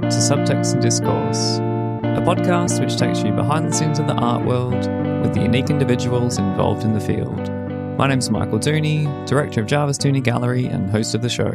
to Subtext Discourse, a podcast which takes you behind the scenes of the art world with the unique individuals involved in the field. My name's Michael Dooney, director of JARVIS Dooney Galerie and host of the show.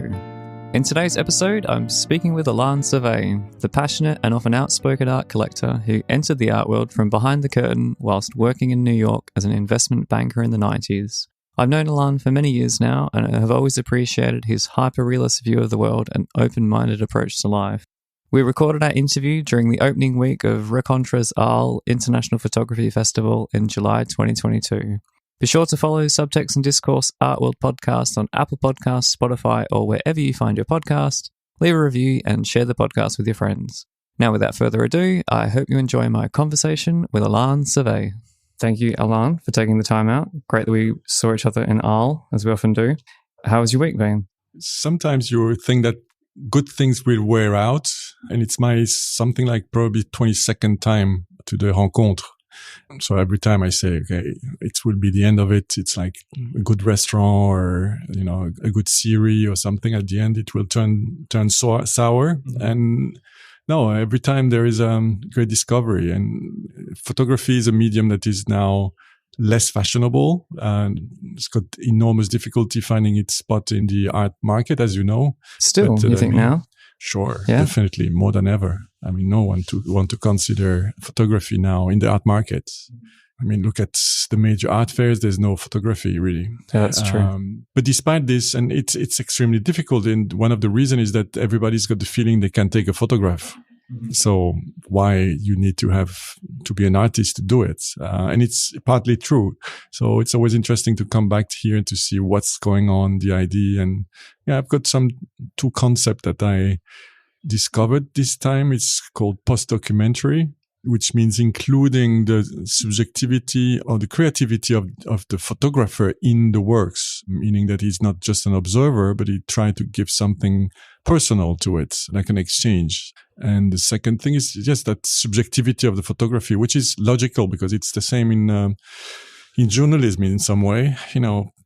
In today's episode, I'm speaking with Alain Servais, the passionate and often outspoken art collector who entered the art world from behind the curtain whilst working in New York as an investment banker in the 90s. I've known Alain for many years now and have always appreciated his hyper-realist view of the world and open-minded approach to life. We recorded our interview during the opening week of Rencontres Arles International Photography Festival in July 2022. Be sure to follow Subtext and Discourse Art World Podcast on Apple Podcasts, Spotify, or wherever you find your podcast. Leave a review and share the podcast with your friends. Now, without further ado, I hope you enjoy my conversation with Alain Servais. Thank you, Alain, for taking the time out. Great that we saw each other in Arles, as we often do. How was your week been? Sometimes you think that good things will wear out, and it's my something like probably 22nd time to the Rencontres. So every time I say, okay, it will be the end of it. It's like a good restaurant or, a good series or something. At the end, it will turn sour. Mm-hmm. And no, every time there is a great discovery. And photography is a medium that is now less fashionable. And it's got enormous difficulty finding its spot in the art market, as you know. Still, you think now? Sure, yeah. Definitely, more than ever. I mean, no one want to consider photography now in the art market. I mean, look at the major art fairs. There's no photography really. Yeah, that's true. But despite this, and it's extremely difficult. And one of the reasons is that everybody's got the feeling they can take a photograph. Mm-hmm. So why you need to be an artist to do it? And it's partly true. So it's always interesting to come back here to see what's going on, the idea. And yeah, I've got two concepts that I discovered this time. It's called post-documentary, which means including the subjectivity or the creativity of the photographer in the works, meaning that he's not just an observer, but he tried to give something personal to it, like an exchange. And the second thing is just that subjectivity of the photography, which is logical because it's the same in journalism in some way.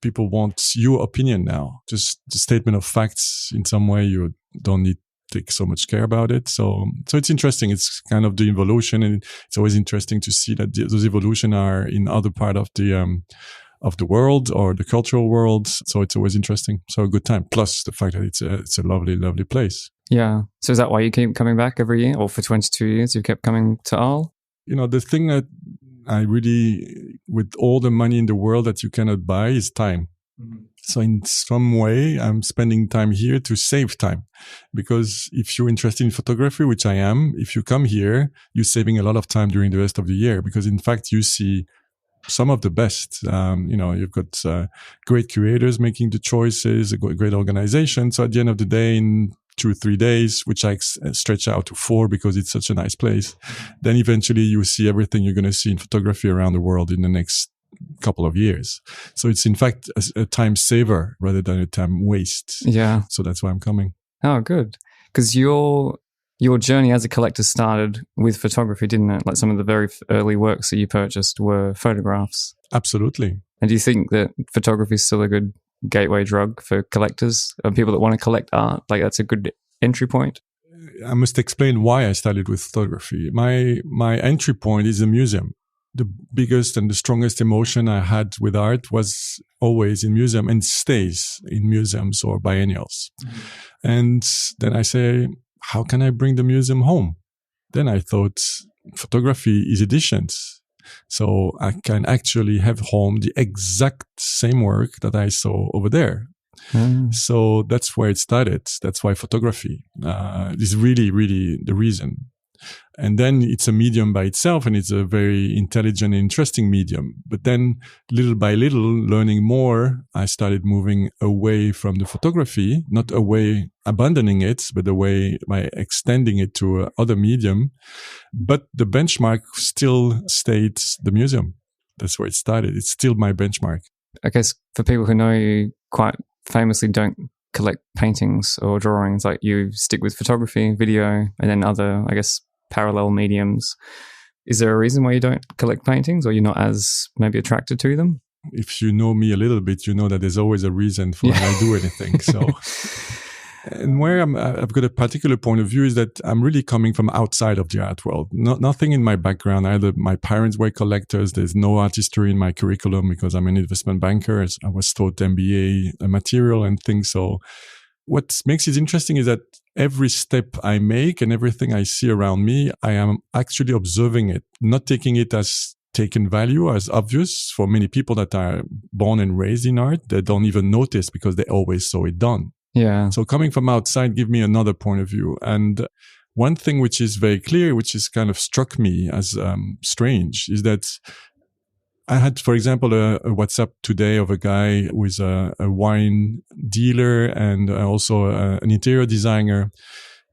People want your opinion now, just the statement of facts. In some way, you don't need take so much care about it. So it's interesting. It's kind of the evolution, and it's always interesting to see that those evolution are in other part of the world or the cultural world. So it's always interesting. So a good time. Plus the fact that it's a lovely, lovely place. Yeah. So is that why you keep coming back every year, or for 22 years you've kept coming to Arles? The thing that I really, with all the money in the world that you cannot buy, is time. Mm-hmm. So in some way, I'm spending time here to save time, because if you're interested in photography, which I am, if you come here, you're saving a lot of time during the rest of the year, because in fact, you see some of the best. You've got great curators making the choices, a great organization. So at the end of the day, in 2 or 3 days, which I stretch out to 4 because it's such a nice place, then eventually you see everything you're going to see in photography around the world in the next couple of years. So it's in fact a time saver rather than a time waste. Yeah. So that's why I'm coming. Oh, good. Because your journey as a collector started with photography, didn't it? Like some of the very early works that you purchased were photographs. Absolutely. And do you think that photography is still a good gateway drug for collectors and people that want to collect art? Like that's a good entry point? I must explain why I started with photography. My entry point is a museum. The biggest and the strongest emotion I had with art was always in museum and stays in museums or biennials. Mm-hmm. And then I say, how can I bring the museum home? Then I thought photography is editions. So I can actually have home the exact same work that I saw over there. Mm. So that's where it started. That's why photography is really, really the reason. And then it's a medium by itself, and it's a very intelligent and interesting medium. But then little by little, learning more, I started moving away from the photography, not away, abandoning it, but away by extending it to other medium. But the benchmark still stayed the museum. That's where it started. It's still my benchmark. I guess for people who know you quite famously don't collect paintings or drawings, like you stick with photography, video, and then other, I guess, parallel mediums. Is there a reason why you don't collect paintings, or you're not as maybe attracted to them? If you know me a little bit, you know that there's always a reason for when I do anything. So And where I've got a particular point of view is that I'm really coming from outside of the art world. Nothing in my background. Either my parents were collectors. There's no art history in my curriculum because I'm an investment banker. I was taught MBA material and things. So what makes it interesting is that every step I make and everything I see around me, I am actually observing it, not taking it as taken value, as obvious. For many people that are born and raised in art, they don't even notice because they always saw it done. Yeah. So coming from outside give me another point of view. And one thing which is very clear, which is kind of struck me as strange, is that I had, for example, a WhatsApp today of a guy who is a wine dealer and also an interior designer.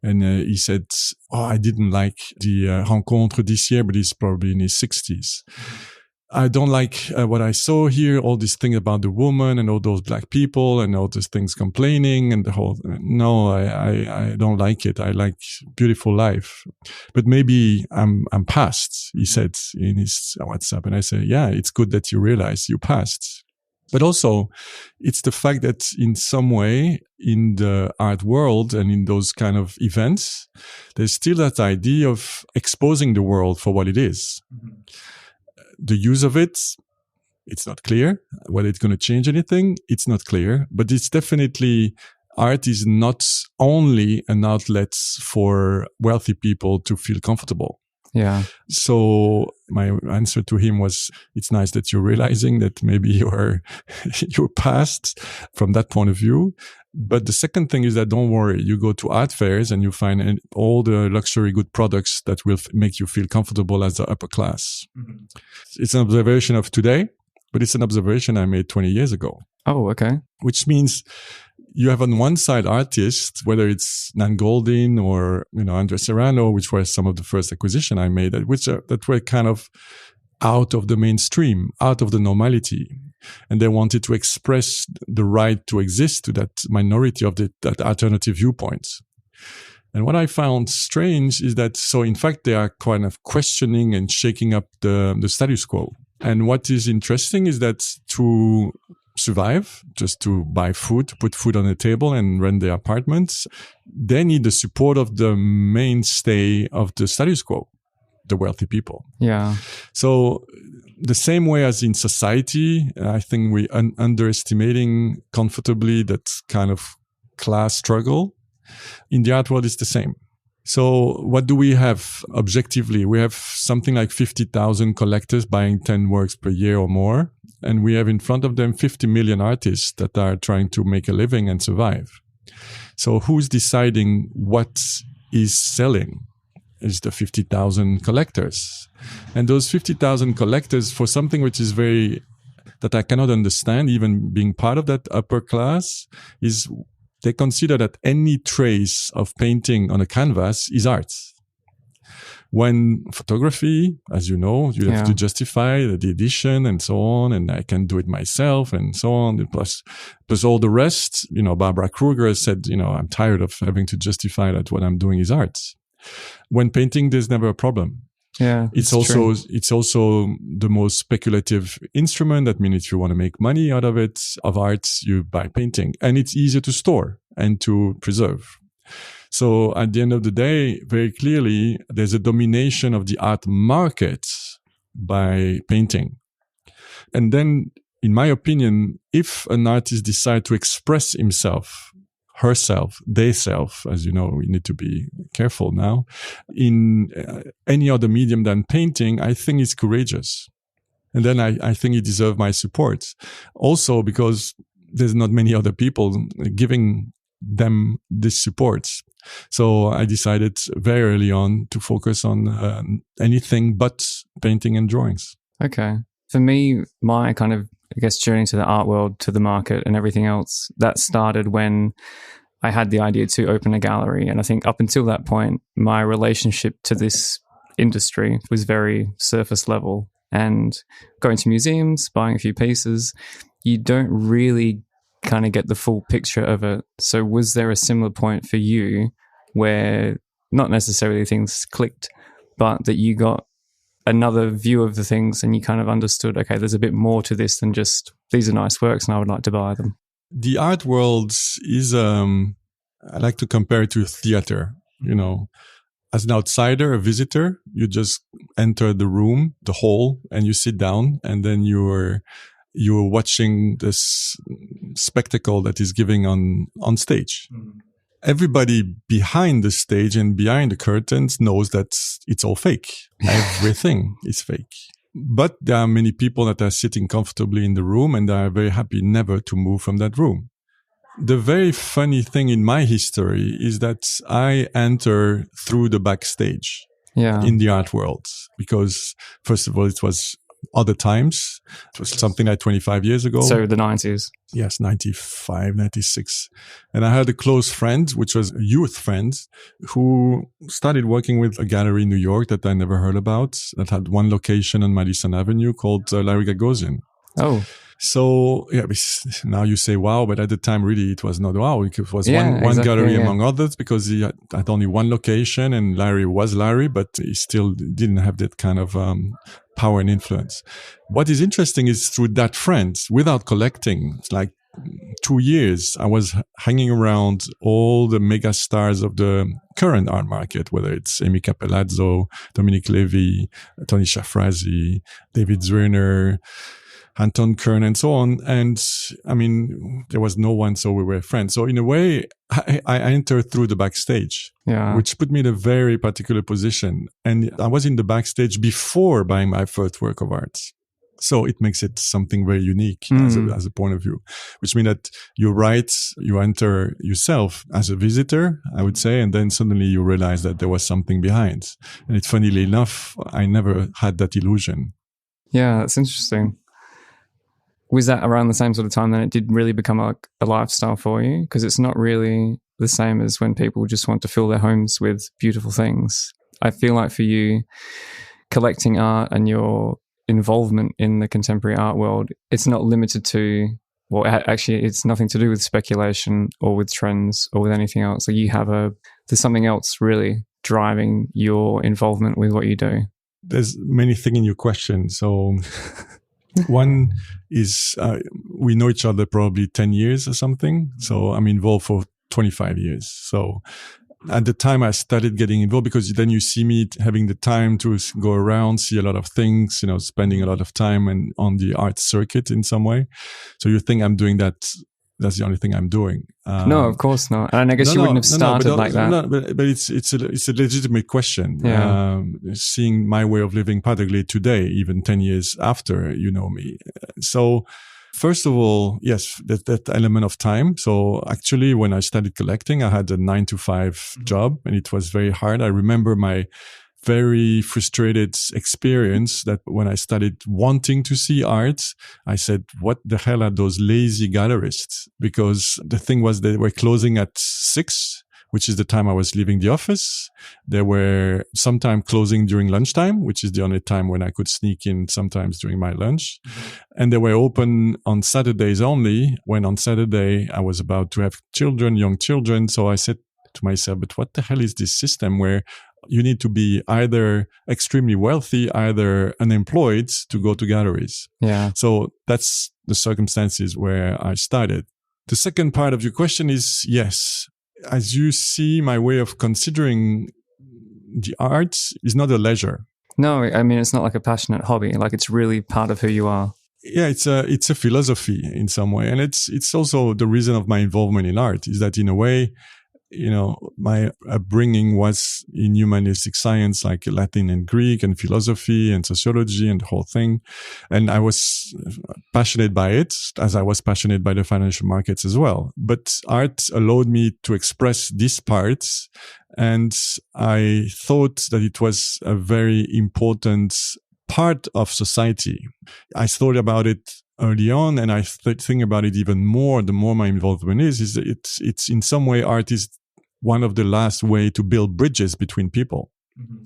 And he said, I didn't like the Rencontres this year, but he's probably in his 60s. I don't like what I saw here, all these things about the woman and all those black people and all these things complaining and the whole, no, I don't like it. I like beautiful life. But maybe I'm past, he said in his WhatsApp. And I say, yeah, it's good that you realize you passed. But also, it's the fact that in some way, in the art world and in those kind of events, there's still that idea of exposing the world for what it is. Mm-hmm. The use of it, it's not clear. Whether it's going to change anything, it's not clear. But it's definitely, art is not only an outlet for wealthy people to feel comfortable. Yeah. So my answer to him was, it's nice that you're realizing that maybe you're past from that point of view. But the second thing is that don't worry, you go to art fairs and you find all the luxury good products that will make you feel comfortable as the upper class. Mm-hmm. It's an observation of today, but it's an observation I made 20 years ago. Oh, okay. Which means you have on one side artists, whether it's Nan Goldin or, Andre Serrano, which were some of the first acquisition I made, that were kind of out of the mainstream, out of the normality. And they wanted to express the right to exist to that minority of that alternative viewpoint. And what I found strange is that, so in fact, they are kind of questioning and shaking up the status quo. And what is interesting is that to survive, just to buy food, to put food on the table and rent their apartments, they need the support of the mainstay of the status quo, the wealthy people. Yeah. So the same way as in society, I think we underestimating comfortably that kind of class struggle. In the art world, it's the same. So what do we have objectively? We have something like 50,000 collectors buying 10 works per year or more. And we have in front of them 50 million artists that are trying to make a living and survive. So who's deciding what is selling? Is the 50,000 collectors. And those 50,000 collectors, for something which is that I cannot understand, even being part of that upper class, is they consider that any trace of painting on a canvas is art. When photography, as you know, you have to justify the edition and so on, and I can do it myself and so on. Plus all the rest, Barbara Kruger said, I'm tired of having to justify that what I'm doing is art. When painting, there's never a problem. Yeah, it's also the most speculative instrument. That means if you want to make money out of art, you buy painting, and it's easier to store and to preserve. So at the end of the day, very clearly, there's a domination of the art market by painting. And then, in my opinion, if an artist decides to express himself, herself, theyself, as you know, we need to be careful now, in any other medium than painting, I think it's courageous. And then I think it deserves my support. Also because there's not many other people giving them this support. So I decided very early on to focus on anything but painting and drawings. Okay. For me, my kind of, journey to the art world, to the market and everything else, that started when I had the idea to open a gallery. And I think up until that point, my relationship to this industry was very surface level. And going to museums, buying a few pieces, you don't really kind of get the full picture of it. So was there a similar point for you where not necessarily things clicked, but that you got another view of the things and you kind of understood, okay, there's a bit more to this than just these are nice works and I would like to buy them? The art world is, I like to compare it to theater, as an outsider, a visitor, you just enter the room, the hall, and you sit down, and then you're watching this spectacle that is giving on stage. Mm-hmm. Everybody behind the stage and behind the curtains knows that it's all fake. Everything is fake. But there are many people that are sitting comfortably in the room and they are very happy never to move from that room. The very funny thing in my history is that I enter through the backstage in the art world because, first of all, it was other times. It was something like 25 years ago. So the 90s. Yes, 95, 96. And I had a close friend, which was a youth friend, who started working with a gallery in New York that I never heard about, that had one location on Madison Avenue called Larry Gagosian. Oh. So, now you say wow, but at the time, really, it was not wow. It was one gallery among others because he had only one location and Larry was Larry, but he still didn't have that kind of power and influence. What is interesting is through that friend, without collecting, it's like 2 years, I was hanging around all the mega stars of the current art market, whether it's Amy Capelazzo, Dominique Levy, Tony Shafrazi, David Zwirner, Anton Kern, and so on. And I mean, there was no one, so we were friends. So in a way, I entered through the backstage, which put me in a very particular position. And I was in the backstage before buying my first work of art. So it makes it something very unique as a point of view, which means that you're right, you enter yourself as a visitor, I would say, and then suddenly you realize that there was something behind. And it's funnily enough, I never had that illusion. Yeah, that's interesting. Was that around the same sort of time that it did really become a lifestyle for you? Because it's not really the same as when people just want to fill their homes with beautiful things. I feel like for you, collecting art and your involvement in the contemporary art world, it's not limited to, well, actually, it's nothing to do with speculation or with trends or with anything else. So there's something else really driving your involvement with what you do. There's many things in your question. So one is we know each other probably 10 years or something. So I'm involved for 25 years. So at the time I started getting involved because then you see me having the time to go around, see a lot of things, spending a lot of time and on the art circuit in some way. So you think I'm doing that. That's the only thing I'm doing. No, of course not. And I guess you wouldn't have started like that. No, but it's a legitimate question. Yeah. Seeing my way of living particularly today, even 10 years after you know me. So first of all, yes, that element of time. So actually, when I started collecting, I had a 9-to-5 job and it was very hard. I remember my very frustrated experience that when I started wanting to see art, I said, what the hell are those lazy gallerists? Because the thing was they were closing at 6, which is the time I was leaving the office. They were sometimes closing during lunchtime, which is the only time when I could sneak in sometimes during my lunch. Mm-hmm. And they were open on Saturdays only, when on Saturday I was about to have young children. So I said to myself, but what the hell is this system where you need to be either extremely wealthy, either unemployed to go to galleries? Yeah. So that's the circumstances where I started. The second part of your question is, yes, as you see, my way of considering the art is not a leisure. No, I mean, it's not like a passionate hobby. Like it's really part of who you are. Yeah, it's a philosophy in some way. And it's also the reason of my involvement in art is that in a way, my upbringing was in humanistic science, like Latin and Greek and philosophy and sociology and the whole thing. And I was passionate by it as I was passionate by the financial markets as well. But art allowed me to express these parts. And I thought that it was a very important part of society. I thought about it early on, and I think about it even more the more my involvement is that it's in some way art is one of the last way to build bridges between people. Mm-hmm.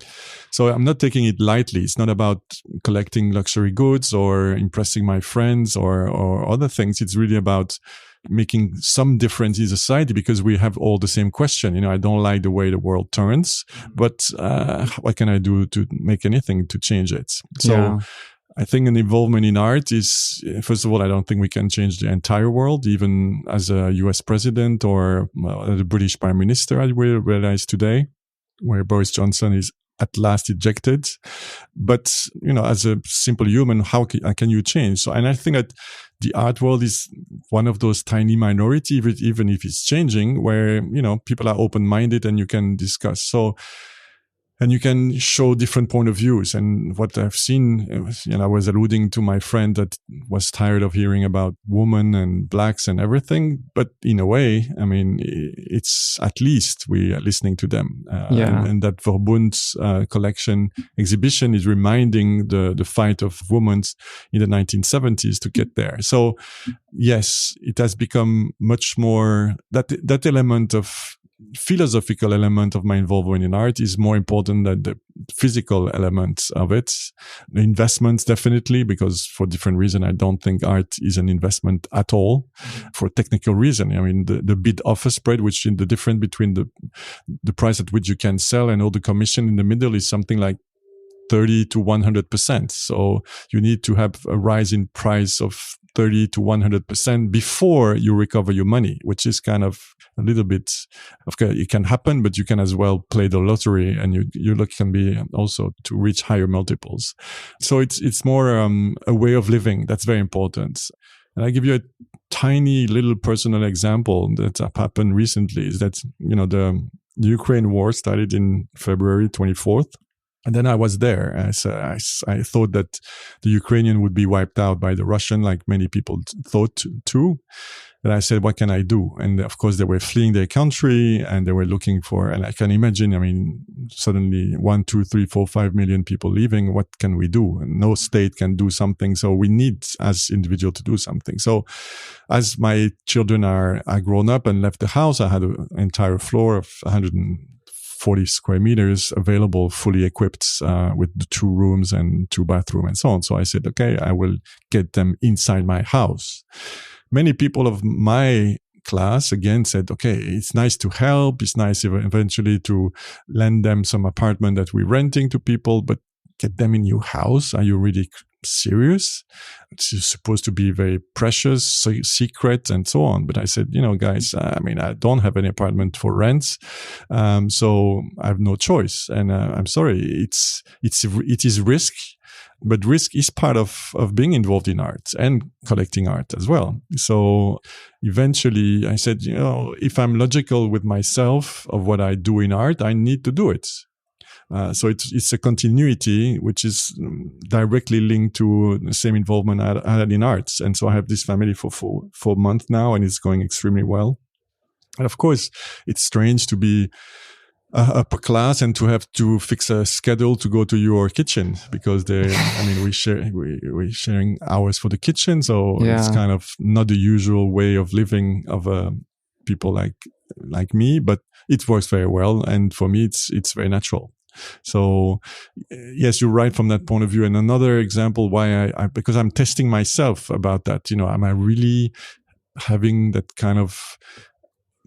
So I'm not taking it lightly. It's not about collecting luxury goods or impressing my friends or other things. It's really about making some difference in society because we have all the same question. I don't like the way the world turns, but what can I do to make anything to change it? So I think an involvement in art is, first of all, I don't think we can change the entire world, even as a US president or the British Prime Minister, I will realize today, where Boris Johnson is at last ejected. But, as a simple human, how can you change? So, and I think that the art world is one of those tiny minority, even if it's changing, where, people are open-minded and you can discuss. So, and you can show different point of views. And what I've seen, I was alluding to my friend that was tired of hearing about women and blacks and everything. But in a way, I mean, it's at least we are listening to them. And that Verbund collection exhibition is reminding the fight of women in the 1970s to get there. So yes, it has become much more that element of philosophical element of my involvement in art is more important than the physical element of it. The investments, definitely, because for different reasons, I don't think art is an investment at all for technical reason. I mean, the bid offer spread, which is the difference between the price at which you can sell and all the commission in the middle is something like 30 to 100%. So you need to have a rise in price of 30 to 100% before you recover your money, which is kind of a little bit, okay, it can happen, but you can as well play the lottery and your luck can be also to reach higher multiples. So it's more a way of living. That's very important. And I give you a tiny little personal example that happened recently is that, the Ukraine war started in February 24th. And then I was there. I thought that the Ukrainian would be wiped out by the Russian, like many people thought too. And I said, what can I do? And of course, they were fleeing their country and they were looking for, and I can imagine, I mean, suddenly 1, 2, 3, 4, 5 million people leaving. What can we do? And no state can do something. So we need as individual to do something. So as my children are grown up and left the house, I had an entire floor of 140 square meters available, fully equipped with the 2 rooms and 2 bathrooms and so on. So I said, okay, I will get them inside my house. Many people of my class again said, okay, it's nice to help. It's nice eventually to lend them some apartment that we're renting to people, but get them in your house? Are you really serious? It's supposed to be very precious, secret, and so on. But I said, guys, I mean, I don't have any apartment for rent, so I have no choice. And I'm sorry, it is risk, but risk is part of being involved in art and collecting art as well. So eventually, I said, if I'm logical with myself of what I do in art, I need to do it. So it's a continuity which is directly linked to the same involvement I had in arts. And so I have this family for 4 months now, and it's going extremely well. And of course, it's strange to be upper class and to have to fix a schedule to go to your kitchen because we're sharing hours for the kitchen. So It's kind of not the usual way of living of people like me, but it works very well. And for me, it's very natural. So yes, you're right from that point of view. And another example why because I'm testing myself about that, am I really having that kind of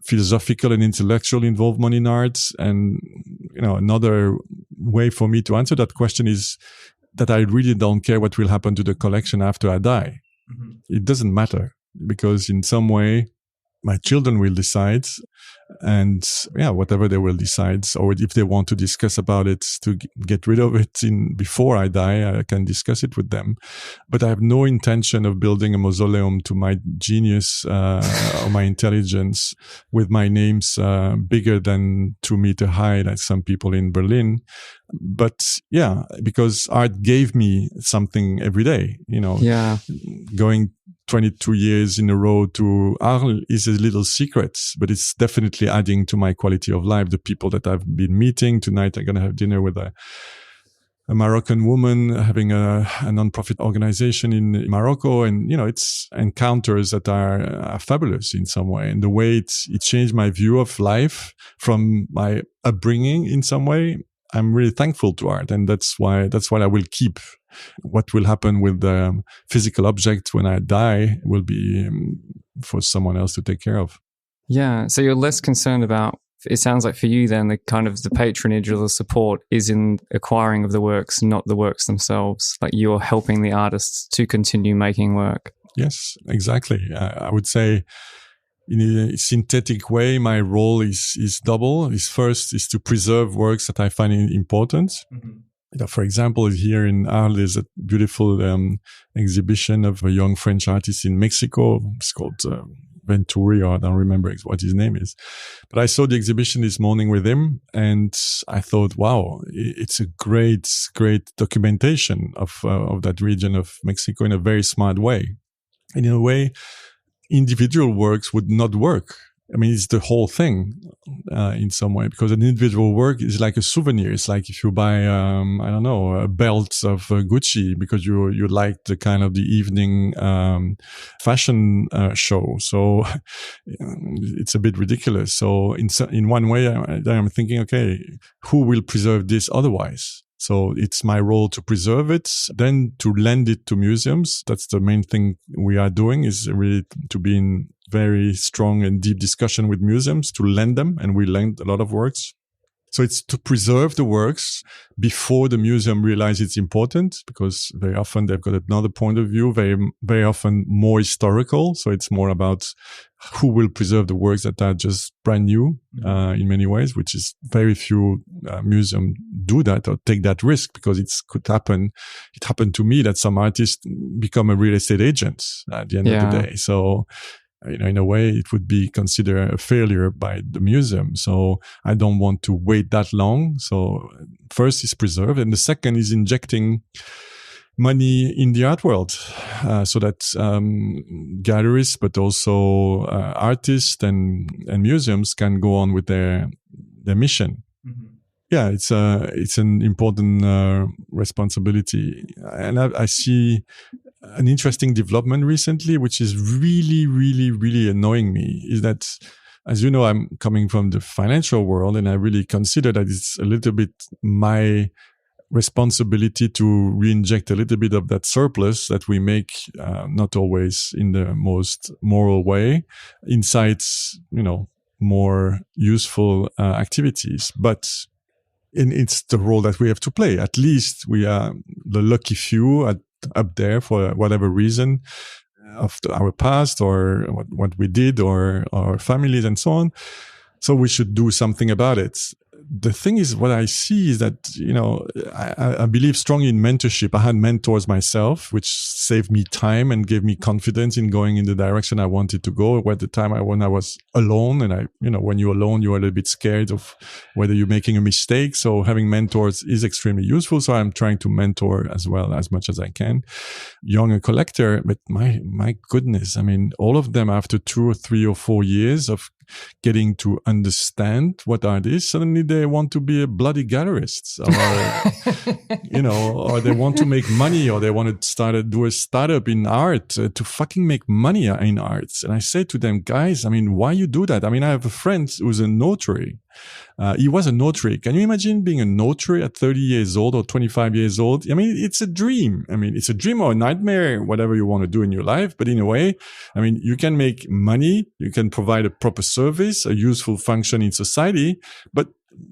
philosophical and intellectual involvement in art? And, another way for me to answer that question is that I really don't care what will happen to the collection after I die. Mm-hmm. It doesn't matter because in some way, my children will decide, and whatever they will decide, or if they want to discuss about it to get rid of it before I die, I can discuss it with them. But I have no intention of building a mausoleum to my genius or my intelligence with my names bigger than 2 meters high, like some people in Berlin. But because art gave me something every day, going 22 years in a row to Arles is a little secret, but it's definitely adding to my quality of life. The people that I've been meeting tonight, I'm going to have dinner with a Moroccan woman having a non-profit organization in Morocco. And, it's encounters that are fabulous in some way. And the way it changed my view of life from my upbringing in some way, I'm really thankful to art. And that's why I will keep. What will happen with the physical object when I die will be for someone else to take care of. Yeah. So you're less concerned about it sounds like for you then the kind of the patronage or the support is in acquiring of the works, not the works themselves. Like you're helping the artists to continue making work. Yes, exactly. I would say in a synthetic way, my role is double. First is to preserve works that I find important. Mm-hmm. For example, here in Arles, there's a beautiful exhibition of a young French artist in Mexico. It's called Venturi, or I don't remember what his name is. But I saw the exhibition this morning with him, and I thought, wow, it's a great documentation of that region of Mexico in a very smart way. And in a way, individual works would not work. I mean, it's the whole thing in some way, because an individual work is like a souvenir. It's like if you buy, I don't know, a belt of Gucci because you like the kind of the evening fashion show. So it's a bit ridiculous. So in one way, I'm thinking, okay, who will preserve this otherwise? So it's my role to preserve it, then to lend it to museums. That's the main thing we are doing, is really to be in very strong and deep discussion with museums to lend them. And we lend a lot of works. So it's to preserve the works before the museum realize it's important, because very often they've got another point of view, very, very often more historical. So it's more about who will preserve the works that are just brand new, in many ways, which is very few museums do that or take that risk, because it could happen. It happened to me that some artists become a real estate agent at the end of the day. So, in a way, it would be considered a failure by the museum. So I don't want to wait that long. So first is preserve, and the second is injecting money in the art world, so that galleries, but also artists and museums can go on with their mission. Mm-hmm. Yeah, it's an important responsibility, and I see an interesting development recently, which is really, really, really annoying me, is that, as you know, I'm coming from the financial world, and I really consider that it's a little bit my responsibility to reinject a little bit of that surplus that we make, not always in the most moral way, inside, more useful activities. But it's the role that we have to play. At least we are the lucky few up there for whatever reason of our past or what we did or our families and so on. So we should do something about it. The thing is, what I see is that, I believe strongly in mentorship. I had mentors myself, which saved me time and gave me confidence in going in the direction I wanted to go. At the time when I was alone, and when you're alone, you're a little bit scared of whether you're making a mistake. So having mentors is extremely useful. So I'm trying to mentor as well as much as I can. Younger collector, but my goodness, I mean, all of them after 2 or 3 or 4 years of getting to understand what art is, suddenly they want to be a bloody gallerist, or they want to make money, or they want to do a startup in art to fucking make money in arts. And I say to them, guys, I mean, why you do that? I mean, I have a friend who's a notary. He was a notary. Can you imagine being a notary at 30 years old or 25 years old? I mean, it's a dream. I mean, it's a dream or a nightmare, whatever you want to do in your life. But in a way, I mean, you can make money. You can provide a proper service, a useful function in society, but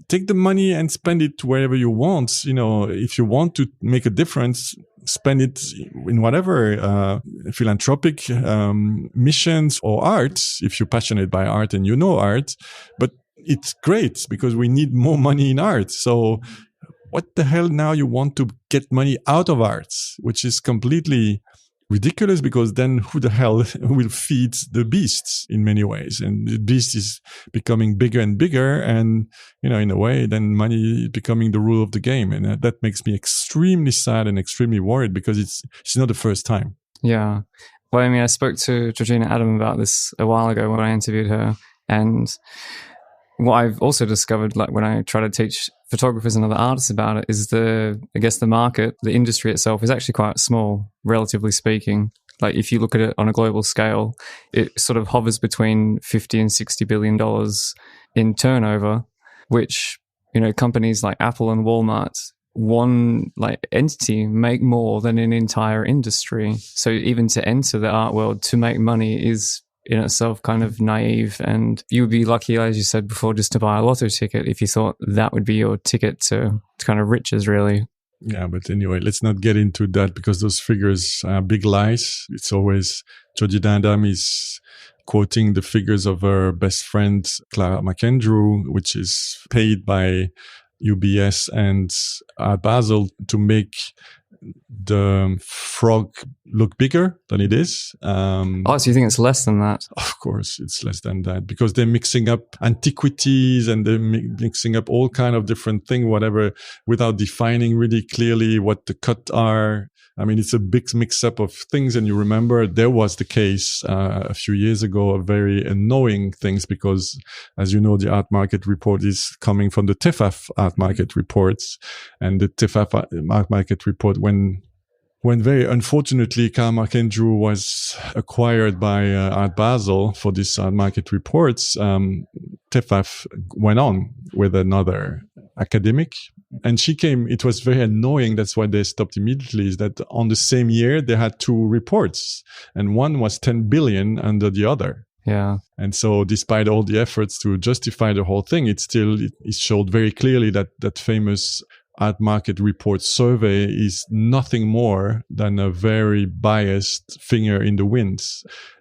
take the money and spend it wherever you want. If you want to make a difference, spend it in whatever philanthropic missions or art, if you're passionate by art and art. But it's great because we need more money in art. So what the hell now you want to get money out of art, which is completely ridiculous, because then who the hell will feed the beasts in many ways? And the beast is becoming bigger and bigger. And, in a way, then money is becoming the rule of the game. And that makes me extremely sad and extremely worried, because it's not the first time. Yeah. Well, I mean, I spoke to Georgina Adam about this a while ago when I interviewed her. And what I've also discovered, like when I try to teach photographers and other artists about it, is the market, the industry itself is actually quite small, relatively speaking. Like if you look at it on a global scale, it sort of hovers between $50 and $60 billion in turnover, which, companies like Apple and Walmart, one entity make more than an entire industry. So even to enter the art world to make money is in itself kind of naive, and you would be lucky, as you said before, just to buy a lotto ticket if you thought that would be your ticket to kind of riches, really. Yeah, but anyway, let's not get into that because those figures are big lies. It's always Jodie Dandam is quoting the figures of her best friend, Clara McAndrew, which is paid by UBS and Art Basel to make the frog look bigger than it is. So you think it's less than that? Of course, it's less than that because they're mixing up antiquities and they're mixing up all kind of different things, whatever, without defining really clearly what the cuts are. I mean, it's a big mix-up of things. And you remember there was the case a few years ago of very annoying things because, as you know, the art market report is coming from the TEFAF art market reports. And the TEFAF art market report, when very unfortunately Karl McAndrew was acquired by Art Basel for this art market reports, TEFAF went on with another academic. And she came, it was very annoying. That's why they stopped immediately, is that on the same year, they had two reports and one was 10 billion under the other. Yeah. And so despite all the efforts to justify the whole thing, it showed very clearly that that famous art market report survey is nothing more than a very biased finger in the wind.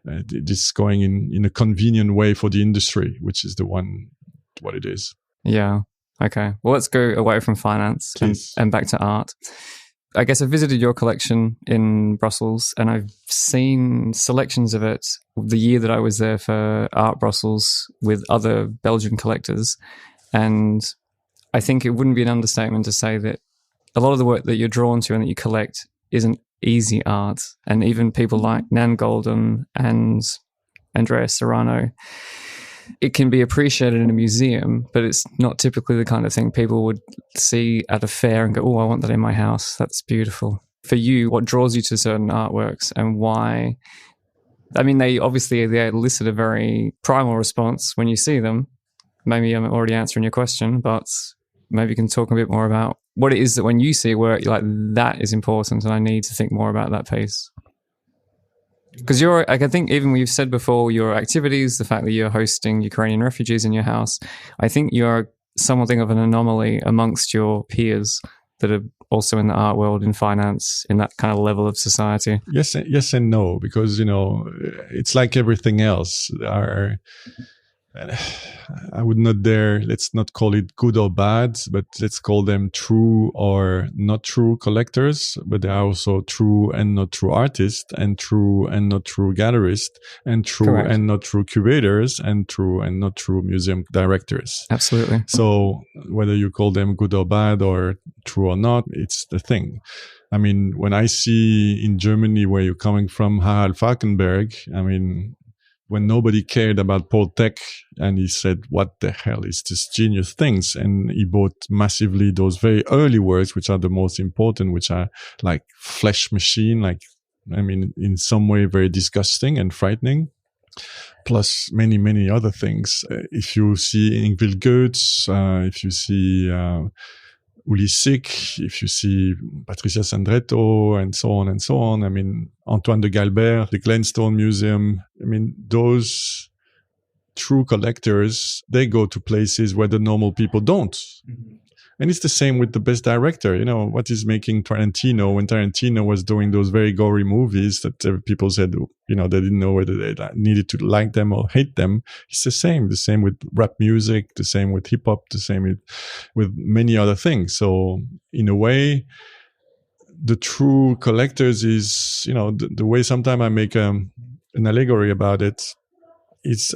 This going in a convenient way for the industry, which is what it is. Yeah. Okay. Well, let's go away from finance and back to art. I guess I visited your collection in Brussels and I've seen selections of it the year that I was there for Art Brussels with other Belgian collectors. And I think it wouldn't be an understatement to say that a lot of the work that you're drawn to and that you collect isn't easy art. And even people like Nan Golden and Andrea Serrano, it can be appreciated in a museum, but it's not typically the kind of thing people would see at a fair and go, oh, I want that in my house. That's beautiful. For you, what draws you to certain artworks and why? I mean, they elicit a very primal response when you see them. Maybe I'm already answering your question, but maybe you can talk a bit more about what it is that when you see work, you're like, that is important and I need to think more about that piece. Because I think even we've said before, your activities, the fact that you're hosting Ukrainian refugees in your house, I think you're something of an anomaly amongst your peers that are also in the art world, in finance, in that kind of level of society. Yes and no, because, it's like everything else. I would not dare, let's not call it good or bad, but let's call them true or not true collectors. But there are also true and not true artists, and true and not true gallerists, and true Correct. and not true curators, and true and not true museum directors. Absolutely. So whether you call them good or bad or true or not, it's the thing. I mean, when I see in Germany where you're coming from, Harald Falkenberg, I mean, when nobody cared about Paul Tech and he said, what the hell is this genius things? And he bought massively those very early works, which are the most important, which are like Flesh Machine, in some way very disgusting and frightening, plus many, many other things. If you see Ingvild Goetz, if you see Uli Sick, if you see Patricia Sandretto, and so on. I mean, Antoine de Galbert, the Glenstone Museum. I mean, those true collectors, they go to places where the normal people don't. Mm-hmm. And it's the same with the best director. What is making Tarantino when Tarantino was doing those very gory movies that people said, they didn't know whether they needed to like them or hate them. It's the same with rap music, the same with hip hop, the same with many other things. So in a way, the true collectors is, the way sometimes I make an allegory about it. It's,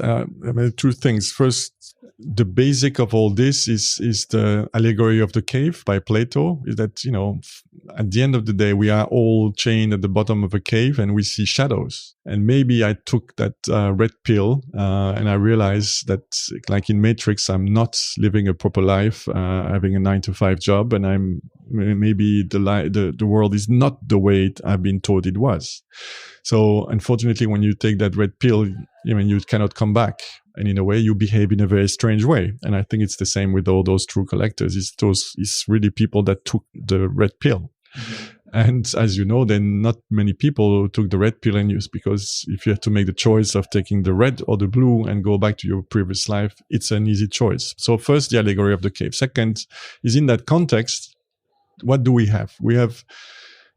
two things. First, the basic of all this is the allegory of the cave by Plato, is that, at the end of the day, we are all chained at the bottom of a cave and we see shadows. And maybe I took that red pill and I realized that, like in Matrix, I'm not living a proper life, having a 9-to-5 job, and maybe the world is not the way I've been told it was. So unfortunately, when you take that red pill, you cannot come back. And in a way, you behave in a very strange way. And I think it's the same with all those true collectors. It's really people that took the red pill. Mm-hmm. And as you know, then not many people took the red pill and used, because if you have to make the choice of taking the red or the blue and go back to your previous life, it's an easy choice. So first, the allegory of the cave. Second is, in that context, what do we have?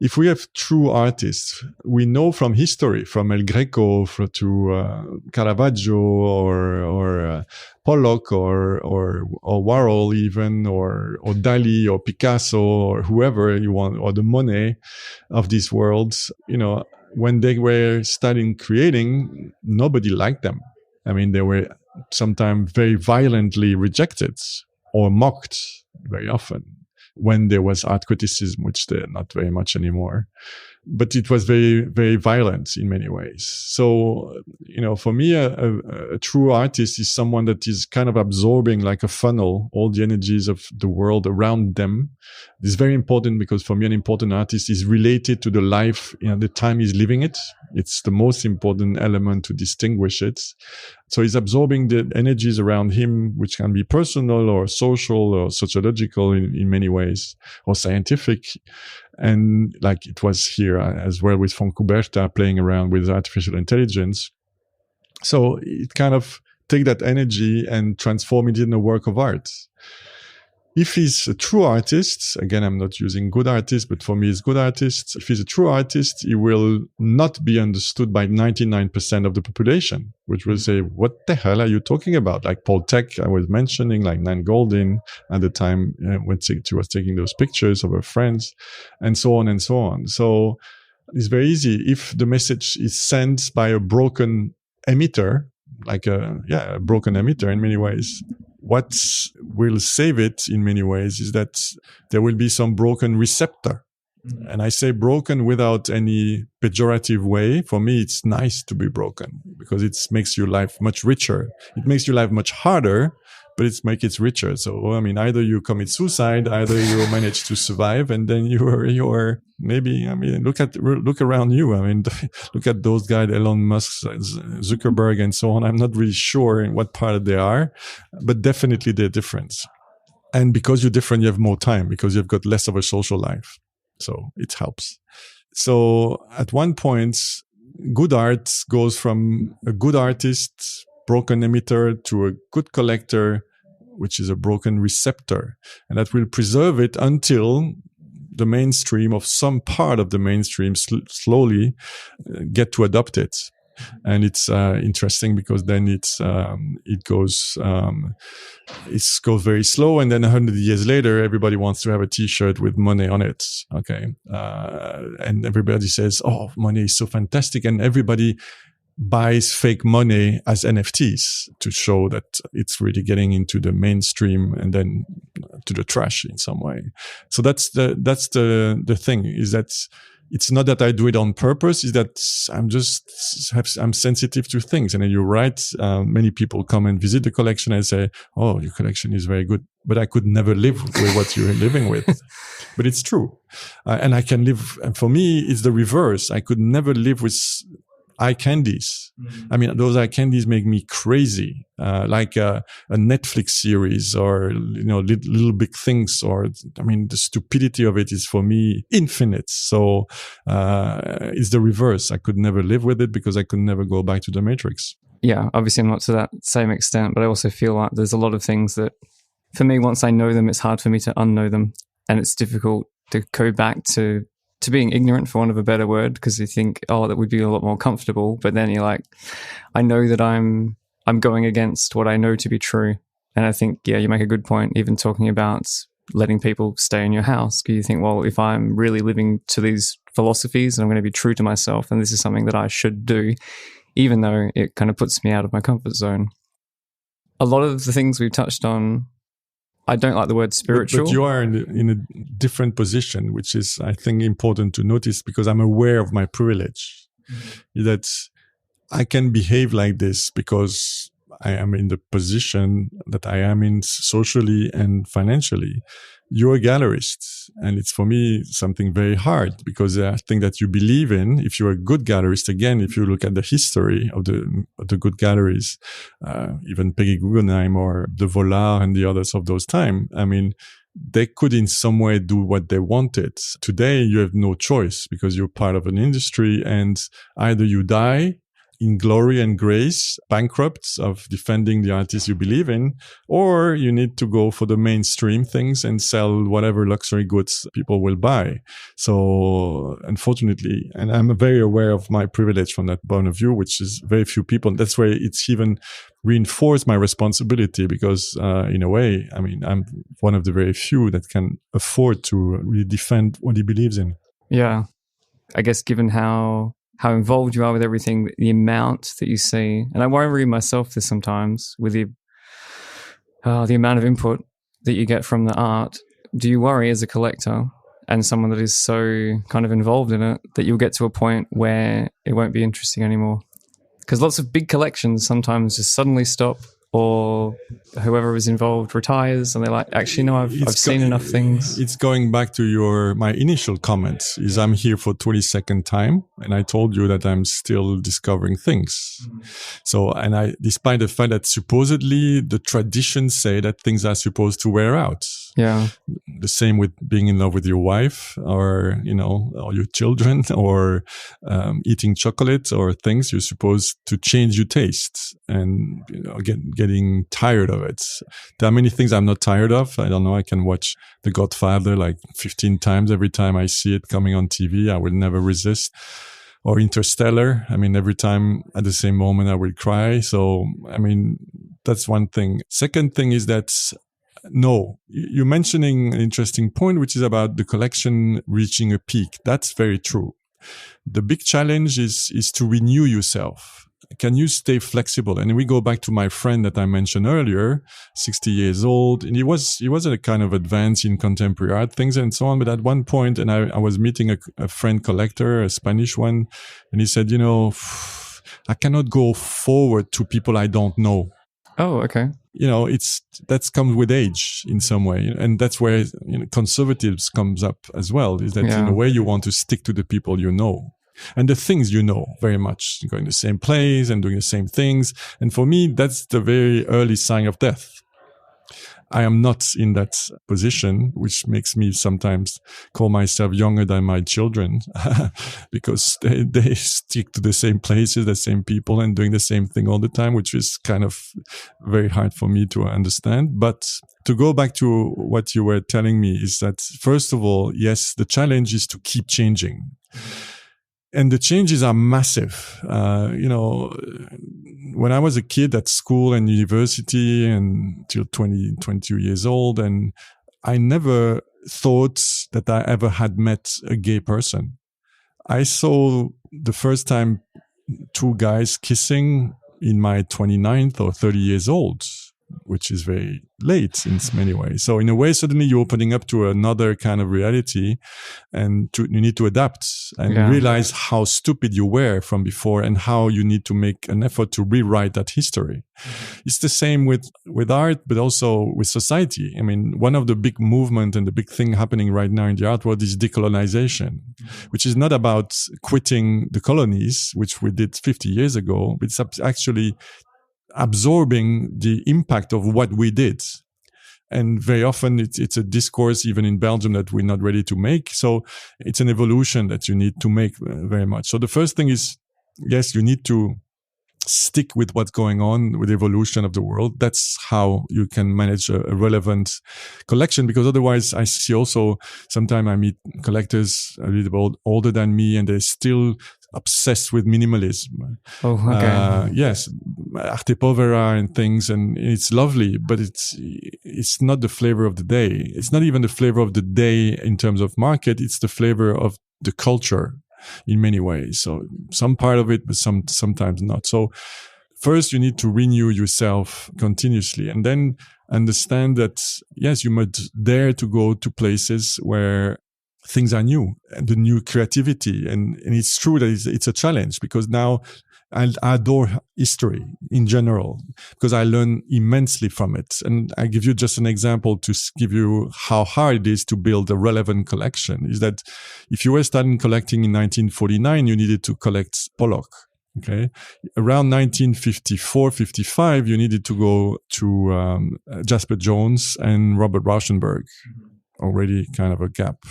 If we have true artists, we know from history, from El Greco to Caravaggio or Pollock or Warhol even, or Dali or Picasso or whoever you want, or the Monet of these worlds, when they were starting creating, nobody liked them. I mean, they were sometimes very violently rejected or mocked very often, when there was art criticism, which they're not very much anymore. But it was very, very violent in many ways. So, for me, a true artist is someone that is kind of absorbing, like a funnel, all the energies of the world around them. This is very important, because for me, an important artist is related to the life, the time he's living it. It's the most important element to distinguish it. So he's absorbing the energies around him, which can be personal or social or sociological in many ways, or scientific. And like it was here as well with Fontcuberta playing around with artificial intelligence. So it kind of take that energy and transform it in a work of art. If he's a true artist, again, I'm not using good artist, but for me, he's good artist. If he's a true artist, he will not be understood by 99% of the population, which will say, what the hell are you talking about? Like Paul Tech, I was mentioning, like Nan Goldin at the time when she was taking those pictures of her friends, and so on and so on. So it's very easy. If the message is sent by a broken emitter, like a broken emitter in many ways, what will save it in many ways is that there will be some broken receptor. Mm-hmm. And I say broken without any pejorative way. For me, it's nice to be broken, because it makes your life much richer. It makes your life much harder, but it makes it richer. So, I mean, either you commit suicide, either you manage to survive, and then you're maybe, I mean, look around you. I mean, look at those guys, Elon Musk, Zuckerberg, and so on. I'm not really sure in what part they are, but definitely they're different. And because you're different, you have more time, because you've got less of a social life. So it helps. So at one point, good art goes from a good artist, broken emitter, to a good collector, which is a broken receptor. And that will preserve it until the mainstream, of some part of the mainstream, slowly get to adopt it. And it's interesting, because then it goes very slow, and then 100 years later, everybody wants to have a T-shirt with Monet on it. Okay, and everybody says, "Oh, Monet is so fantastic," and everybody buys fake Monet as NFTs to show that it's really getting into the mainstream and then to the trash in some way. So that's the thing, is that it's not that I do it on purpose, is that I'm sensitive to things. And then you're right. Many people come and visit the collection and say, "Oh, your collection is very good," but I could never live with what you're living with. But it's true. And I can live, and for me, it's the reverse. I could never live with eye candies. Mm-hmm. I mean, those eye candies make me crazy, like a Netflix series, or little big things, or I mean, the stupidity of it is for me infinite. So it's the reverse. I could never live with it, because I could never go back to the Matrix. Yeah, obviously not to that same extent, but I also feel like there's a lot of things that, for me, once I know them, it's hard for me to unknow them, and it's difficult to go back to being ignorant, for want of a better word, because you think, oh, that would be a lot more comfortable. But then you're like, I know that I'm going against what I know to be true. And I think, yeah, you make a good point, even talking about letting people stay in your house. Because you think, well, if I'm really living to these philosophies and I'm going to be true to myself, and this is something that I should do, even though it kind of puts me out of my comfort zone. A lot of the things we've touched on, I don't like the word spiritual. But you are in a different position, which is, I think, important to notice, because I'm aware of my privilege. Mm-hmm. That I can behave like this because I am in the position that I am in socially and financially. You're a gallerist, and it's for me something very hard, because I think that you believe in, if you're a good gallerist, again, if you look at the history of the good galleries, even Peggy Guggenheim or de Vollard and the others of those time, I mean, they could in some way do what they wanted. Today, you have no choice because you're part of an industry, and either you die in glory and grace, bankrupt of defending the artists you believe in, or you need to go for the mainstream things and sell whatever luxury goods people will buy. So unfortunately, and I'm very aware of my privilege from that point of view, which is very few people. That's why it's even reinforced my responsibility because, in a way, I mean, I'm one of the very few that can afford to really defend what he believes in. Yeah. I guess given how involved you are with everything, the amount that you see, and I worry myself this sometimes with the amount of input that you get from the art. Do you worry as a collector and someone that is so kind of involved in it that you'll get to a point where it won't be interesting anymore? Because lots of big collections sometimes just suddenly stop, or whoever is involved retires and they're like, actually, no, I've seen enough things. It's going back to my initial comment is I'm here for 22nd time. And I told you that I'm still discovering things. Mm-hmm. So, despite the fact that supposedly the traditions say that things are supposed to wear out. Yeah. The same with being in love with your wife or, or your children or eating chocolate or things. You're supposed to change your taste and, getting tired of it. There are many things I'm not tired of. I don't know. I can watch The Godfather like 15 times every time I see it coming on TV. I will never resist. Or Interstellar. I mean, every time at the same moment I will cry. So, I mean, that's one thing. Second thing is that no, you're mentioning an interesting point, which is about the collection reaching a peak. That's very true. The big challenge is to renew yourself. Can you stay flexible? And we go back to my friend that I mentioned earlier, 60 years old, and he was a kind of advance in contemporary art things and so on. But at one point, and I was meeting a friend collector, a Spanish one, and he said, I cannot go forward to people I don't know. Oh, okay. That comes with age in some way. And that's where conservatives comes up as well, is that in a way you want to stick to the people you know. And the things very much, going to the same place and doing the same things. And for me, that's the very early sign of death. I am not in that position, which makes me sometimes call myself younger than my children because they stick to the same places, the same people and doing the same thing all the time, which is kind of very hard for me to understand. But to go back to what you were telling me is that, first of all, yes, the challenge is to keep changing. And the changes are massive. When I was a kid at school and university and till 22 years old, and I never thought that I ever had met a gay person. I saw the first time two guys kissing in my 29th or 30 years old, which is very late in many ways. So in a way, suddenly you're opening up to another kind of reality and you need to adapt and realize how stupid you were from before and how you need to make an effort to rewrite that history. It's the same with art, but also with society. I mean, one of the big movement and the big thing happening right now in the art world is decolonization, which is not about quitting the colonies, which we did 50 years ago. It's actually absorbing the impact of what we did. And very often it's a discourse, even in Belgium, that we're not ready to make. So it's an evolution that you need to make very much. So the first thing is, yes, you need to stick with what's going on with the evolution of the world. That's how you can manage a relevant collection, because otherwise I see also sometimes I meet collectors a little bit older than me and they're still obsessed with minimalism. Oh, okay. Yes, arte povera and things, and it's lovely, but it's not the flavor of the day. It's not even the flavor of the day in terms of market. It's the flavor of the culture in many ways. So some part of it, but sometimes not. So first you need to renew yourself continuously, and then understand that, yes, you must dare to go to places where things are new and the new creativity. And it's true that it's a challenge, because now I adore history in general because I learn immensely from it. And I give you just an example to give you how hard it is to build a relevant collection, is that if you were starting collecting in 1949, you needed to collect Pollock. Okay. Around 1954-55, you needed to go to Jasper Jones and Robert Rauschenberg. Already kind of a gap.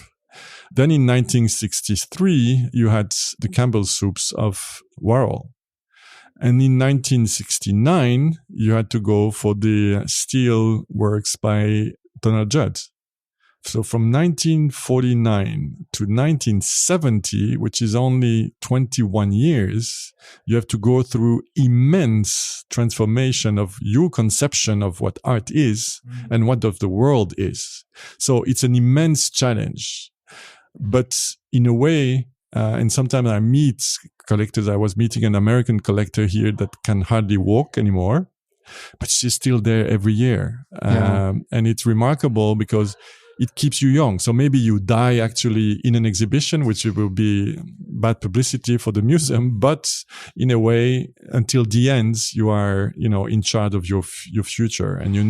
Then in 1963, you had the Campbell Soups of Warhol. And in 1969, you had to go for the Steel Works by Donald Judd. So from 1949 to 1970, which is only 21 years, you have to go through immense transformation of your conception of what art is and what of the world is. So it's an immense challenge. But in a way, and sometimes I meet collectors. I was meeting an American collector here that can hardly walk anymore, but she's still there every year. And it's remarkable because it keeps you young. So maybe you die actually in an exhibition, which will be bad publicity for the museum. But in a way, until the end, you are, in charge of your future, and you're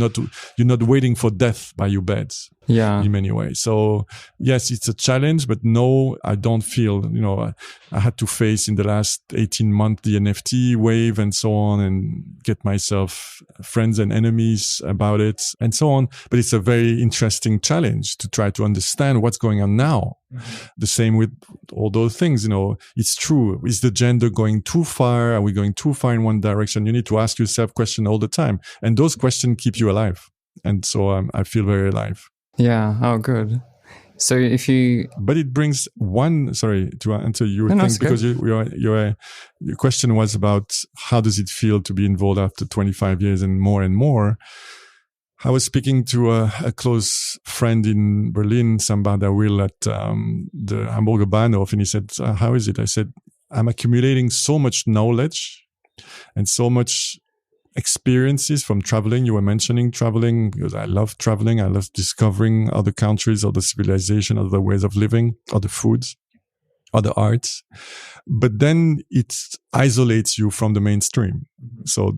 not waiting for death by your bed. Yeah. In many ways. So yes, it's a challenge, but no, I don't feel, I had to face in the last 18 months the NFT wave and so on, and get myself friends and enemies about it and so on. But it's a very interesting challenge to try to understand what's going on now. Mm-hmm. The same with all those things, it's true. Is the gender going too far? Are we going too far in one direction? You need to ask yourself questions all the time. And those questions keep you alive. And so I feel very alive. Yeah. Oh, good. So but it brings to answer your thing, because your question was about how does it feel to be involved after 25 years and more. I was speaking to a close friend in Berlin, Sambada Will, at the Hamburger Bahnhof, and he said, how is it? I said, I'm accumulating so much knowledge and so much experiences from traveling. You were mentioning traveling because I love traveling. I love discovering other countries, other civilization, other ways of living, other foods, other arts. But then it isolates you from the mainstream. Mm-hmm. So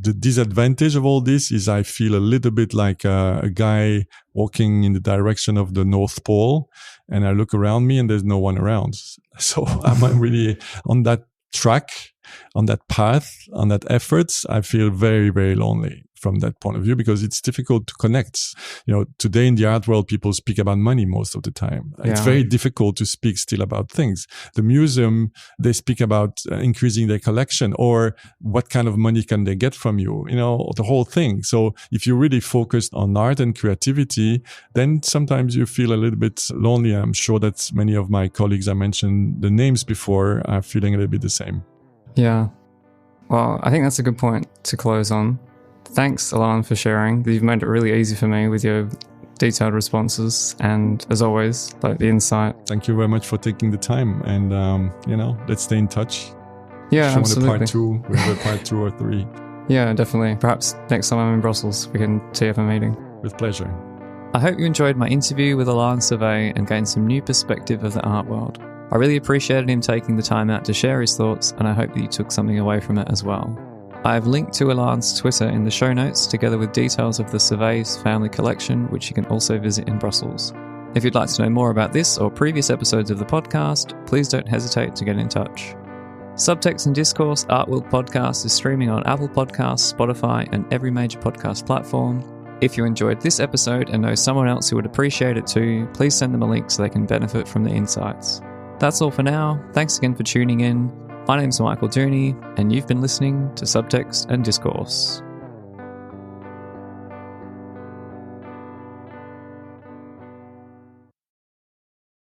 the disadvantage of all this is I feel a little bit like a guy walking in the direction of the North Pole, and I look around me and there's no one around. So I'm really on that track, on that path, on that efforts. I feel very, very lonely from that point of view, because it's difficult to connect. Today in the art world, people speak about money most of the time. Yeah. It's very difficult to speak still about things. The museum, they speak about increasing their collection, or what kind of money can they get from you, the whole thing. So if you're really focused on art and creativity, then sometimes you feel a little bit lonely. I'm sure that many of my colleagues, I mentioned the names before, are feeling a little bit the same. Yeah. Well, I think that's a good point to close on. Thanks, Alain, for sharing. You've made it really easy for me with your detailed responses, and as always, the insight. Thank you very much for taking the time, and let's stay in touch. Yeah, absolutely. We have a part 2 or 3. Yeah, definitely. Perhaps next time I'm in Brussels, we can tee up a meeting. With pleasure. I hope you enjoyed my interview with Alain Servais and gained some new perspective of the art world. I really appreciated him taking the time out to share his thoughts, and I hope that you took something away from it as well. I have linked to Alain's Twitter in the show notes, together with details of the Servais family collection, which you can also visit in Brussels. If you'd like to know more about this or previous episodes of the podcast, please don't hesitate to get in touch. Subtext and Discourse Art World Podcast is streaming on Apple Podcasts, Spotify, and every major podcast platform. If you enjoyed this episode and know someone else who would appreciate it too, please send them a link so they can benefit from the insights. That's all for now. Thanks again for tuning in. My name's Michael Dooney, and you've been listening to Subtext and Discourse.